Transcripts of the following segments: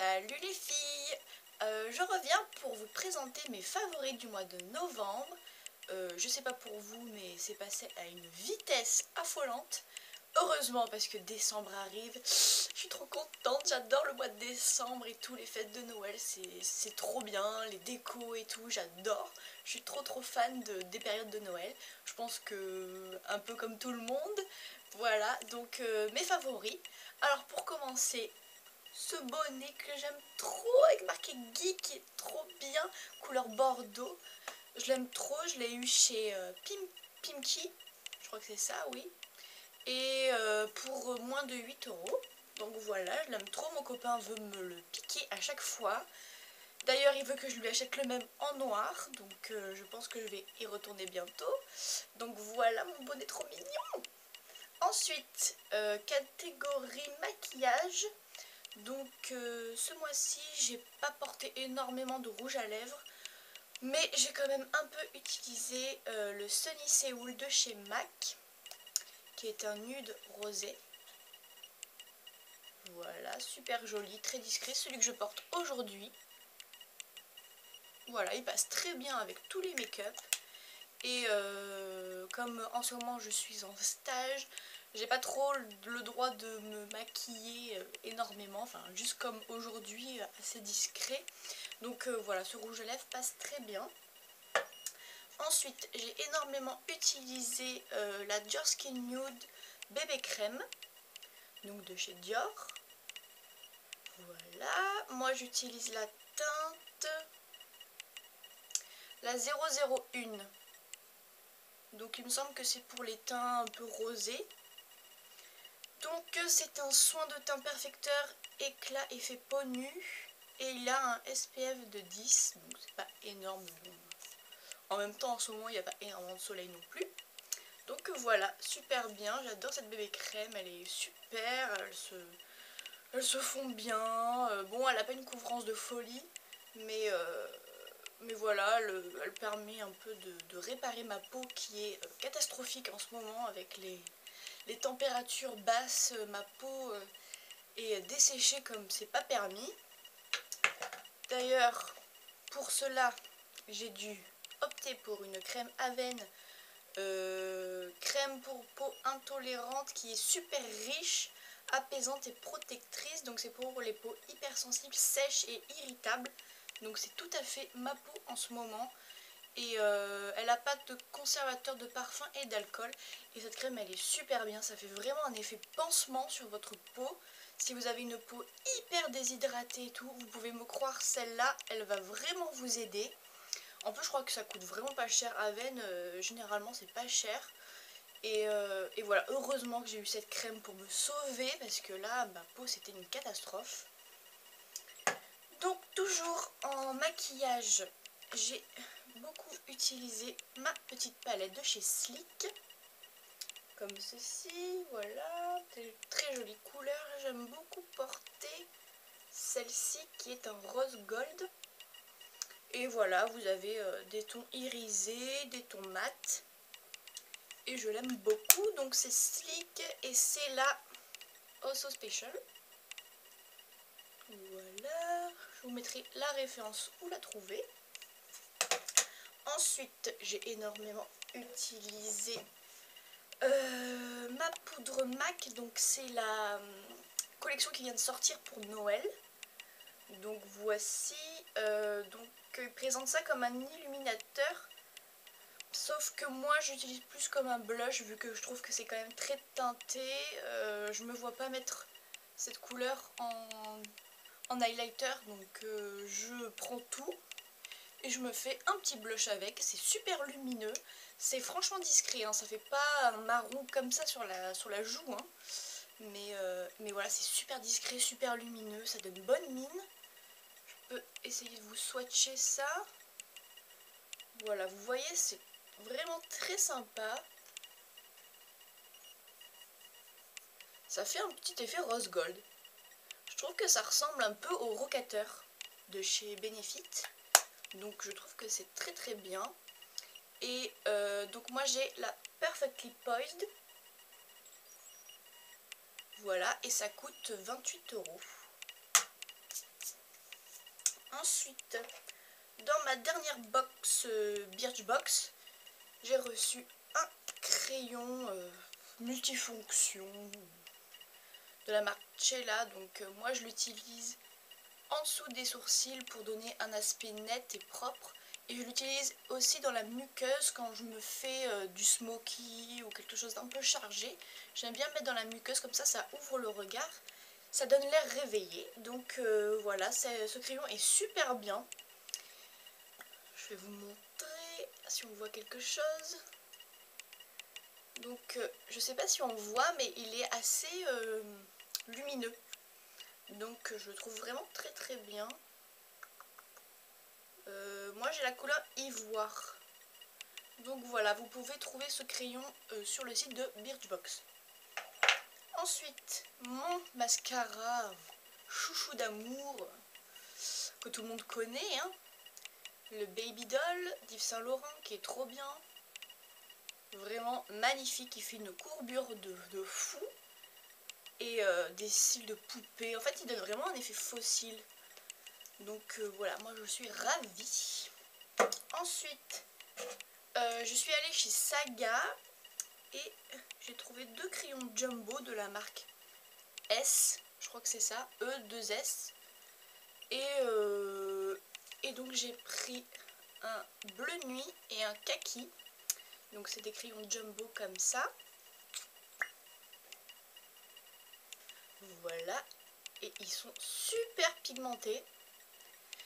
Salut les filles, je reviens pour vous présenter mes favoris du mois de novembre. Je sais pas pour vous, mais c'est passé à une vitesse affolante. Heureusement, parce que décembre arrive. Je suis trop contente, j'adore le mois de décembre et tout, les fêtes de Noël, c'est trop bien, les décos et tout, j'adore. Je suis trop fan des périodes de Noël. Je pense que un peu comme tout le monde. Voilà, donc mes favoris. Alors pour commencer, ce bonnet que j'aime trop avec marqué geek qui est trop bien, couleur bordeaux. Je l'aime trop, je l'ai eu chez Pimki, je crois que c'est ça, oui. Et pour moins de 8 euros. Donc voilà, je l'aime trop, mon copain veut me le piquer à chaque fois. D'ailleurs, il veut que je lui achète le même en noir, donc je pense que je vais y retourner bientôt. Donc voilà mon bonnet trop mignon. Ensuite, catégorie maquillage. Donc ce mois-ci, j'ai pas porté énormément de rouge à lèvres, mais j'ai quand même un peu utilisé le Sunny Seoul de chez MAC, qui est un nude rosé. Voilà, super joli, très discret, celui que je porte aujourd'hui. Voilà, il passe très bien avec tous les make-up. Et comme en ce moment je suis en stage, j'ai pas trop le droit de me maquiller énormément, enfin juste comme aujourd'hui, assez discret. Donc voilà, ce rouge à lèvres passe très bien. Ensuite, j'ai énormément utilisé la Dior Skin Nude Bébé Crème, donc de chez Dior. Voilà, moi j'utilise la teinte la 001. Donc il me semble que c'est pour les teints un peu rosés. Donc c'est un soin de teint perfecteur éclat effet peau nue. Et il a un SPF de 10, donc c'est pas énorme. En même temps en ce moment il n'y a pas énormément de soleil non plus. Donc voilà, super bien, j'adore cette bébé crème, elle est super, elle se fond bien. Bon, elle n'a pas une couvrance de folie, mais voilà, elle permet un peu de réparer ma peau qui est catastrophique en ce moment avec les températures basses. Ma peau est desséchée comme c'est pas permis. D'ailleurs, pour cela, j'ai dû opter pour une crème Aven, crème pour peau intolérante qui est super riche, apaisante et protectrice. Donc c'est pour les peaux hypersensibles, sèches et irritables. Donc c'est tout à fait ma peau en ce moment. Et elle n'a pas de conservateur de parfum et d'alcool. Et cette crème elle est super bien, ça fait vraiment un effet pansement sur votre peau. Si vous avez une peau hyper déshydratée et tout, vous pouvez me croire, celle-là elle va vraiment vous aider. En plus je crois que ça coûte vraiment pas cher. Aven, généralement c'est pas cher. Et voilà, heureusement que j'ai eu cette crème pour me sauver, parce que là ma peau c'était une catastrophe. Donc toujours en maquillage, j'ai beaucoup utilisé ma petite palette de chez Sleek, comme ceci, voilà, très jolie couleur. J'aime beaucoup porter celle-ci qui est un rose gold. Et voilà, vous avez des tons irisés, des tons mat, et je l'aime beaucoup. Donc c'est Sleek et c'est la Also Special. Voilà, je vous mettrai la référence où la trouver. Ensuite, j'ai énormément utilisé ma poudre MAC, donc c'est la collection qui vient de sortir pour Noël. Donc voici, donc il présente ça comme un illuminateur, sauf que moi j'utilise plus comme un blush vu que je trouve que c'est quand même très teinté. Je me vois pas mettre cette couleur en highlighter, donc je prends tout et je me fais un petit blush avec. C'est super lumineux, c'est franchement discret, hein, ça fait pas un marron comme ça sur la joue, hein. Mais voilà, c'est super discret, super lumineux, ça donne bonne mine. Je peux essayer de vous swatcher ça. Voilà, vous voyez, c'est vraiment très sympa. Ça fait un petit effet rose gold. Je trouve que ça ressemble un peu au Rocateur de chez Benefit. Donc je trouve que c'est très bien. Et donc moi j'ai la Perfectly Poised. Voilà, et ça coûte 28 €. Ensuite, dans ma dernière box Birchbox, j'ai reçu un crayon multifonction de la marque Cella. Donc moi je l'utilise en dessous des sourcils pour donner un aspect net et propre. Et je l'utilise aussi dans la muqueuse quand je me fais du smoky ou quelque chose d'un peu chargé. J'aime bien mettre dans la muqueuse, comme ça ouvre le regard. Ça donne l'air réveillé. Donc voilà, ce crayon est super bien. Je vais vous montrer si on voit quelque chose. Donc je sais pas si on voit, mais il est assez lumineux. Donc je le trouve vraiment très très bien. Moi j'ai la couleur ivoire. Donc voilà, vous pouvez trouver ce crayon sur le site de Birchbox. Ensuite, mon mascara chouchou d'amour que tout le monde connaît, hein, le Baby Doll d'Yves Saint Laurent, qui est trop bien. Vraiment magnifique, il fait une courbure de fou. Et des cils de poupée. En fait, il donne vraiment un effet fossile. Donc voilà, moi je suis ravie. Ensuite, je suis allée chez Saga et j'ai trouvé 2 crayons jumbo de la marque S. Je crois que c'est ça, E2S. Et donc j'ai pris un bleu nuit et un kaki. Donc c'est des crayons jumbo comme ça. Voilà. Et ils sont super pigmentés.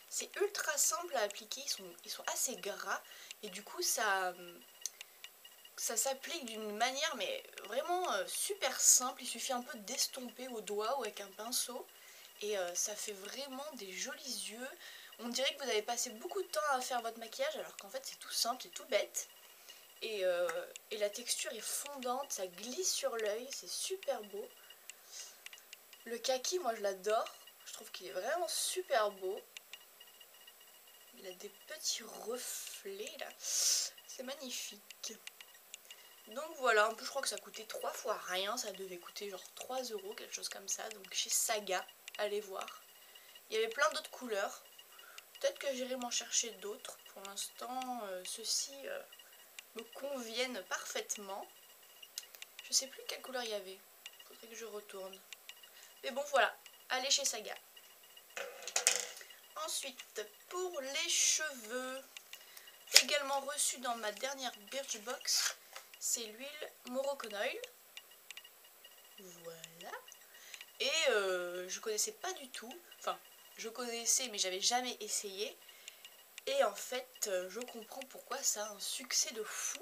C'est ultra simple à appliquer, ils sont assez gras. Et du coup ça s'applique d'une manière mais vraiment super simple. Il suffit un peu d'estomper au doigt ou avec un pinceau. Et ça fait vraiment des jolis yeux. On dirait que vous avez passé beaucoup de temps à faire votre maquillage alors qu'en fait c'est tout simple, c'est tout bête. Et la texture est fondante, ça glisse sur l'œil, c'est super beau. Le kaki, moi je l'adore, je trouve qu'il est vraiment super beau. Il a des petits reflets là, c'est magnifique. Donc voilà, en plus je crois que ça coûtait 3 fois rien, ça devait coûter genre 3 €, quelque chose comme ça. Donc chez Saga, allez voir. Il y avait plein d'autres couleurs, peut-être que j'irai m'en chercher d'autres. Pour l'instant, ceux-ci me conviennent parfaitement. Je sais plus quelle couleur il y avait, faudrait que je retourne. Mais bon voilà, allez chez Saga. Ensuite, pour les cheveux, également reçu dans ma dernière Birchbox, c'est l'huile Morocco Oil. Voilà. Et je connaissais pas du tout, enfin je connaissais mais j'avais jamais essayé. Et en fait je comprends pourquoi ça a un succès de fou.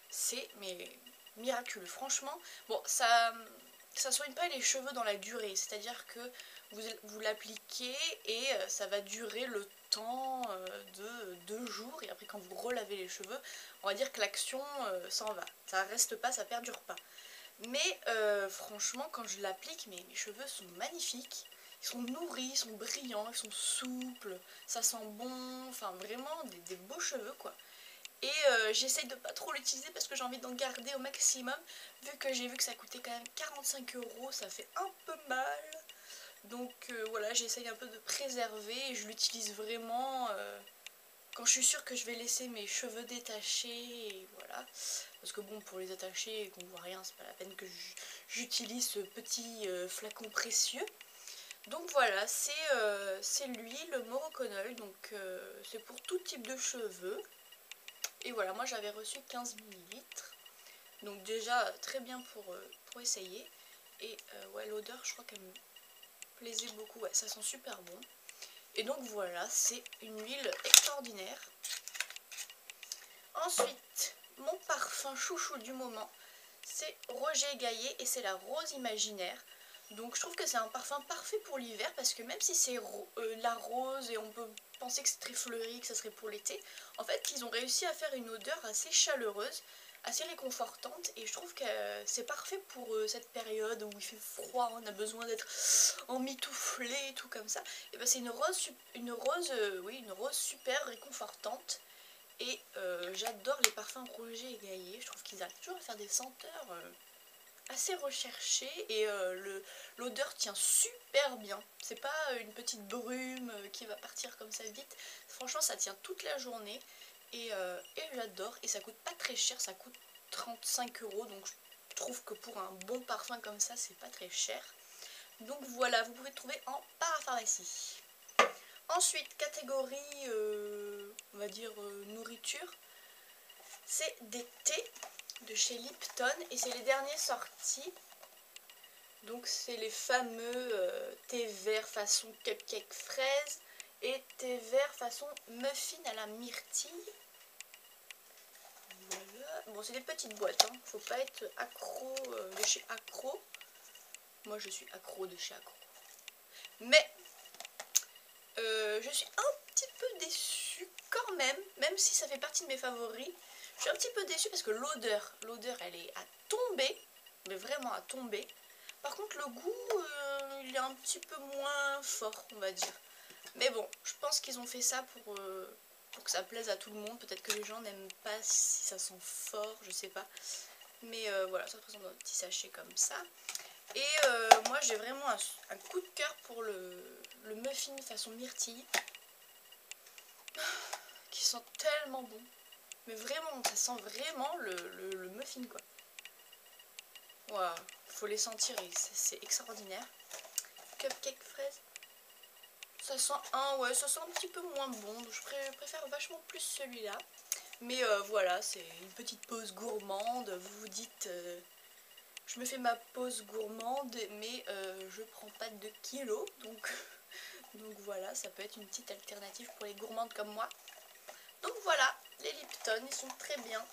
C'est mais miraculeux, franchement. Bon, ça soigne pas les cheveux dans la durée, c'est-à-dire que vous l'appliquez et ça va durer le temps de 2 jours, et après quand vous relavez les cheveux, on va dire que l'action s'en va, ça reste pas, ça perdure pas. Mais franchement quand je l'applique, mes cheveux sont magnifiques, ils sont nourris, ils sont brillants, ils sont souples, ça sent bon, enfin vraiment des beaux cheveux quoi. Et j'essaye de pas trop l'utiliser parce que j'ai envie d'en garder au maximum. Vu que j'ai vu que ça coûtait quand même 45 €, ça fait un peu mal. Donc voilà, j'essaye un peu de préserver et je l'utilise vraiment quand je suis sûre que je vais laisser mes cheveux détachés. Et voilà. Parce que bon, pour les attacher et qu'on voit rien, c'est pas la peine que j'utilise ce petit flacon précieux. Donc voilà, c'est l'huile Morocco Oil, donc c'est pour tout type de cheveux. Et voilà, moi j'avais reçu 15 ml. Donc déjà très bien pour essayer. Et ouais, l'odeur, je crois qu'elle me plaisait beaucoup. Ouais, ça sent super bon. Et donc voilà, c'est une huile extraordinaire. Ensuite, mon parfum chouchou du moment, c'est Roger Gaillet et c'est la rose imaginaire. Donc je trouve que c'est un parfum parfait pour l'hiver parce que même si c'est la rose et on peut penser que c'est très fleuri, que ça serait pour l'été, en fait ils ont réussi à faire une odeur assez chaleureuse, assez réconfortante, et je trouve que c'est parfait pour cette période où il fait froid, on a besoin d'être emmitouflé et tout comme ça. Et ben c'est oui, une rose super réconfortante. Et j'adore les parfums Roger et Gaillet, je trouve qu'ils arrivent toujours à faire des senteurs assez recherché et l'odeur tient super bien. C'est pas une petite brume qui va partir comme ça vite. Franchement, ça tient toute la journée et j'adore. Et ça coûte pas très cher, ça coûte 35 €. Donc je trouve que pour un bon parfum comme ça, c'est pas très cher. Donc voilà, vous pouvez le trouver en parapharmacie. Ensuite, catégorie, on va dire nourriture, c'est des thés de chez Lipton et c'est les derniers sortis. Donc c'est les fameux thés verts façon cupcake fraise et thé vert façon muffin à la myrtille. Voilà. Bon, c'est des petites boîtes, hein. Faut pas être accro de chez Accro. Moi je suis accro de chez Accro. Mais je suis un petit peu déçue quand même si ça fait partie de mes favoris. Je suis un petit peu déçue parce que l'odeur elle est à tomber, mais vraiment à tomber. Par contre le goût, il est un petit peu moins fort, on va dire. Mais bon, je pense qu'ils ont fait ça pour que ça plaise à tout le monde. Peut-être que les gens n'aiment pas si ça sent fort, je sais pas. Mais voilà, ça se présente dans un petit sachet comme ça. Et moi j'ai vraiment un coup de cœur pour le muffin façon myrtille. Qui sent tellement bon. Mais vraiment, ça sent vraiment le muffin quoi. Waouh, faut les sentir et c'est extraordinaire. Cupcake fraise. Ça sent ça sent un petit peu moins bon. Donc je préfère vachement plus celui-là. Mais voilà, c'est une petite pause gourmande. Vous vous dites, je me fais ma pause gourmande, mais je prends pas de kilos. Donc voilà, ça peut être une petite alternative pour les gourmandes comme moi. Donc voilà, les Lipton, ils sont très bien.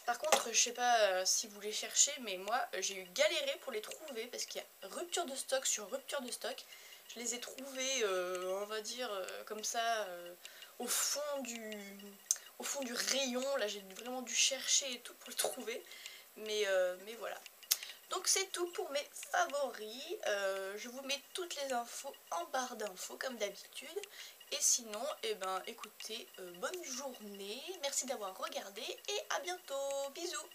Par contre, je sais pas si vous les cherchez, mais moi j'ai eu galéré pour les trouver parce qu'il y a rupture de stock sur rupture de stock. Je les ai trouvés, on va dire, comme ça, au fond du rayon. Là, j'ai vraiment dû chercher et tout pour le trouver. Mais voilà. Donc c'est tout pour mes favoris. Je vous mets toutes les infos en barre d'infos comme d'habitude. Et sinon, écoutez, bonne journée. Merci d'avoir regardé et à bientôt. Bisous.